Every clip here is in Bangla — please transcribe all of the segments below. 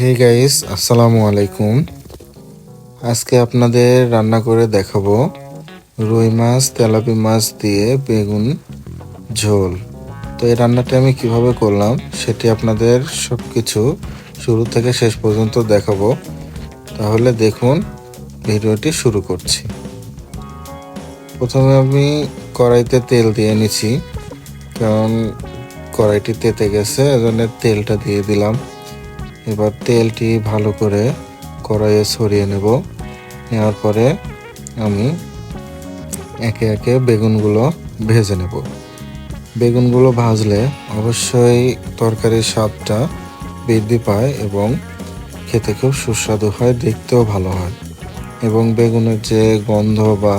হে গাইস, আসসালামু আলাইকুম। আজকে আপনাদের রান্না করে দেখাবো রুই মাছ তেলাপি মাছ দিয়ে বেগুন ঝোল। তো এই রান্নাটা আমি কিভাবে করলাম সেটি আপনাদের সব কিছু শুরু থেকে শেষ পর্যন্ত দেখাবো। তাহলে দেখুন, ভিডিওটি শুরু করছি। প্রথমে আমি কড়াইতে তেল দিয়ে নিচ্ছি, কারণ কড়াইটি তেতে গেছে, এজন্য তেলটা দিয়ে দিলাম। এবার তেলটি ভালো করে কড়াইয়ে ছড়িয়ে নেওয়ার পরে আমি একে একে বেগুনগুলো ভেজে নেব। বেগুনগুলো ভাজলে অবশ্যই তরকারির স্বাদটা বৃদ্ধি পায় এবং খেতে খুব সুস্বাদু হয়, দেখতেও ভালো হয় এবং বেগুনের যে গন্ধ বা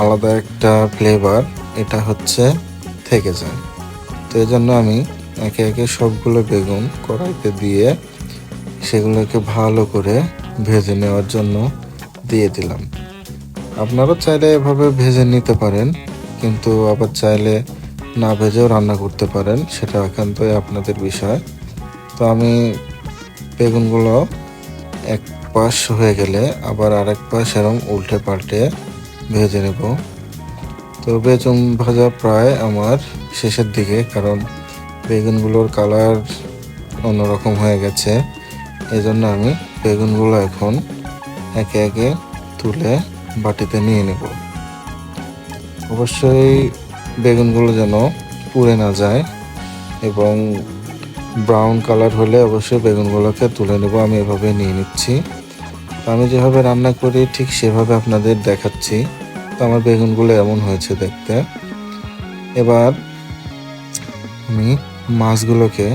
আলাদা একটা ফ্লেভার এটা থেকে যায়। তো এই জন্য আমি একে একে সবগুলো বেগুন কড়াইতে দিয়ে সেগুলোকে ভালো করে ভেজে নেওয়ার জন্য দিয়ে দিলাম। আপনারা চাইলে এভাবে ভেজে নিতে পারেন, কিন্তু আবার চাইলে না ভেজেও রান্না করতে পারেন, সেটা একান্তই আপনাদের বিষয়। তো আমি বেগুনগুলো এক পাশ হয়ে গেলে আবার আরেক পাশ এরকম উল্টে পাল্টে ভেজে নেব। তো বেগুন ভাজা প্রায় আমার শেষের দিকে, কারণ বেগুনগুলোর কালার অন্যরকম হয়ে গেছে। এই জন্য আমি বেগুনগুলো এখন একে একে তুলে বাটিতে নিয়ে নেব। অবশ্যই বেগুনগুলো যেন পুড়ে না যায় এবং ব্রাউন কালার হলে অবশ্যই বেগুনগুলোকে তুলে নেব। আমি এভাবে নিয়ে নিচ্ছি। আমি যেভাবে রান্না করি ঠিক সেভাবে আপনাদের দেখাচ্ছি। তো আমার বেগুনগুলো এমন হয়েছে দেখতে। এবার আমি মাছগুলোকে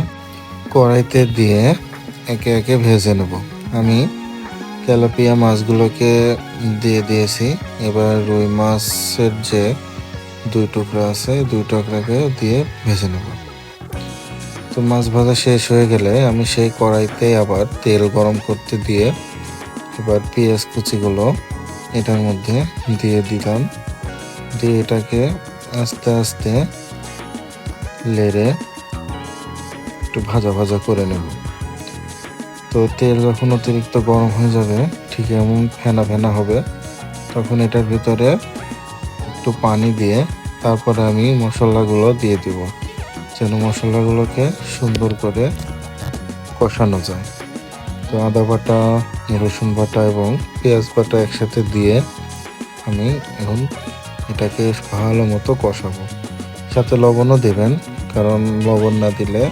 কড়াইতে দিয়ে একে একে ভেজে নেব। আমি তেলাপিয়া মাছগুলোকে দিয়ে দিয়েছি। এবার রুই মাছের যে দুই টুকরা আছে, দুই টুকরাকে দিয়ে ভেজে নেব। তো মাছ ভাজা শেষ হয়ে গেলে আমি সেই কড়াইতে আবার তেল গরম করতে দিয়ে এবার পেঁয়াজ কুচিগুলো এটার মধ্যে দিয়ে দিলাম। দিয়ে এটাকে আস্তে আস্তে লেড়ে একটু ভাজা ভাজা করে নেব। তো তেল যখন অতিরিক্ত গরম হয়ে যাবে, ঠিক এমন ফেনা ফেনা হবে, তখন এটার ভিতরে একটু পানি দিয়ে তারপরে আমি মশলাগুলো দিয়ে দিব, যেন মশলাগুলোকে সুন্দর করে কষানো যায়। তো আদা বাটা, রসুন বাটা এবং পেঁয়াজ বাটা একসাথে দিয়ে আমি এখন এটাকে ভালো মতো কষাবো। সাথে লবণও দেবেন, কারণ লবণ না দিলে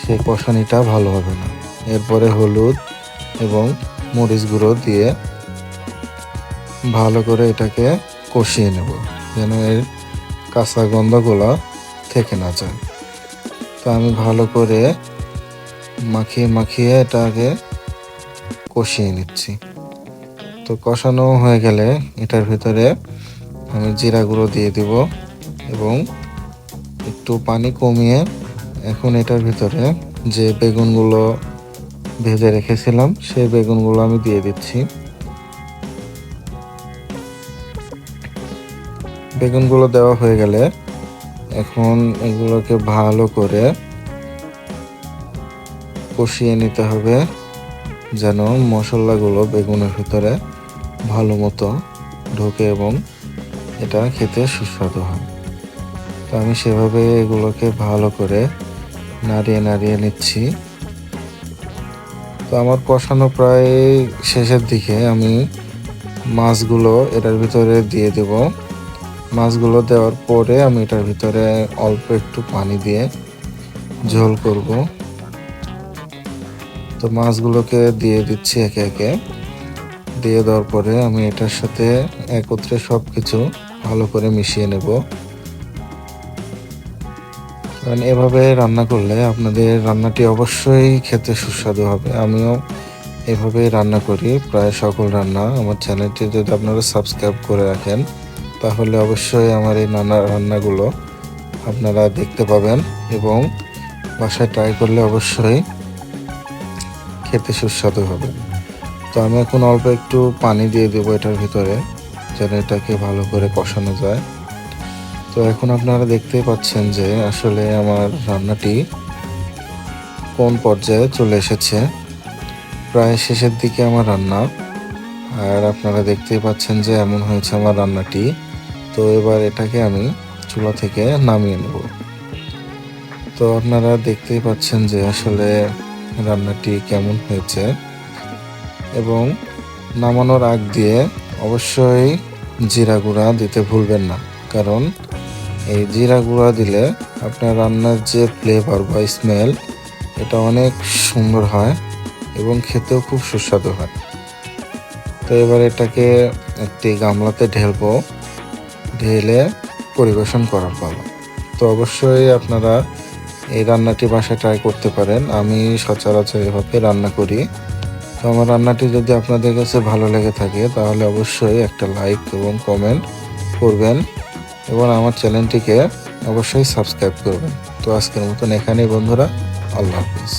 সেই কষানিটা ভালো হবে না। এরপরে হলুদ এবং মরিচ গুঁড়ো দিয়ে ভালো করে এটাকে কষিয়ে নেব, যেন এর কাঁচা গন্ধগুলো থেকে না যায়। তো আমি ভালো করে মাখিয়ে মাখিয়ে এটাকে কষিয়ে নিচ্ছি। তো কষানো হয়ে গেলে এটার ভিতরে আমি জিরা গুঁড়ো দিয়ে দিব এবং একটু পানি কমিয়ে এখন এটার ভিতরে যে বেগুনগুলো ভেজে রেখেছিলাম সেই বেগুনগুলো আমি দিয়ে দিচ্ছি। বেগুনগুলো দেওয়া হয়ে গেলে এখন এগুলোকে ভালো করে কষিয়ে নিতে হবে, যেন মশলাগুলো বেগুনের ভিতরে ভালো মতো ঢোকে এবং এটা খেতে সুস্বাদু হয়। তো আমি সেভাবে এগুলোকে ভালো করে নাড়িয়ে নাড়িয়ে নিচ্ছি। তো আমার কষানো প্রায় শেষের দিকে, আমি মাছগুলো এটার ভিতরে দিয়ে দেব। মাছগুলো দেওয়ার পরে আমি এটার ভিতরে অল্প একটু পানি দিয়ে ঝোল করব। তো মাছগুলোকে দিয়ে দিচ্ছি একে একে। দিয়ে দেওয়ার পরে আমি এটার সাথে একত্রে সব কিছু ভালো করে মিশিয়ে নেব। কারণ এভাবে রান্না করলে আপনাদের রান্নাটি অবশ্যই খেতে সুস্বাদু হবে। আমিও এভাবেই রান্না করি প্রায় সকল রান্না। আমার চ্যানেলটি যদি আপনারা সাবস্ক্রাইব করে রাখেন, তাহলে অবশ্যই আমার এই নানা রান্নাগুলো আপনারা দেখতে পাবেন এবং বাসায় ট্রাই করলে অবশ্যই খেতে সুস্বাদু হবে। তো আমি এখন অল্প একটু পানি দিয়ে দেবো এটার ভিতরে, যেন এটাকে ভালো করে কষানো যায়। তো এখন আপনারা দেখতেই পাচ্ছেন যে আসলে আমার রান্নাটি কোন পর্যায়ে চলে এসেছে। প্রায় শেষের দিকে আমার রান্না, আর আপনারা দেখতেই পাচ্ছেন যে এমন হয়েছে আমার রান্নাটি। তো এবার এটাকে আমি চুলা থেকে নামিয়ে নেব। তো আপনারা দেখতেই পাচ্ছেন যে আসলে রান্নাটি কেমন হয়েছে, এবং নামানোর আগ দিয়ে অবশ্যই জিরা গুঁড়া দিতে ভুলবেন না, কারণ এই জিরা গুঁড়া দিলে আপনার রান্নার যে ফ্লেভার বা স্মেল এটা অনেক সুন্দর হয় এবং খেতেও খুব সুস্বাদু হয়। তো এবার এটাকে একটি গামলাতে ঢেলবো, ঢেলে পরিবেশন করার পালা। তো অবশ্যই আপনারা এই রান্নাটি বাসায় ট্রাই করতে পারেন। আমি সচরাচর এভাবে রান্না করি। তো আমার রান্নাটি যদি আপনাদের কাছে ভালো লেগে থাকে তাহলে অবশ্যই একটা লাইক এবং কমেন্ট করবেন, এবং আমার চ্যানেলটিকে অবশ্যই সাবস্ক্রাইব করবেন। তো আজকের মতন এখানেই বন্ধুরা, আল্লাহ হাফিজ।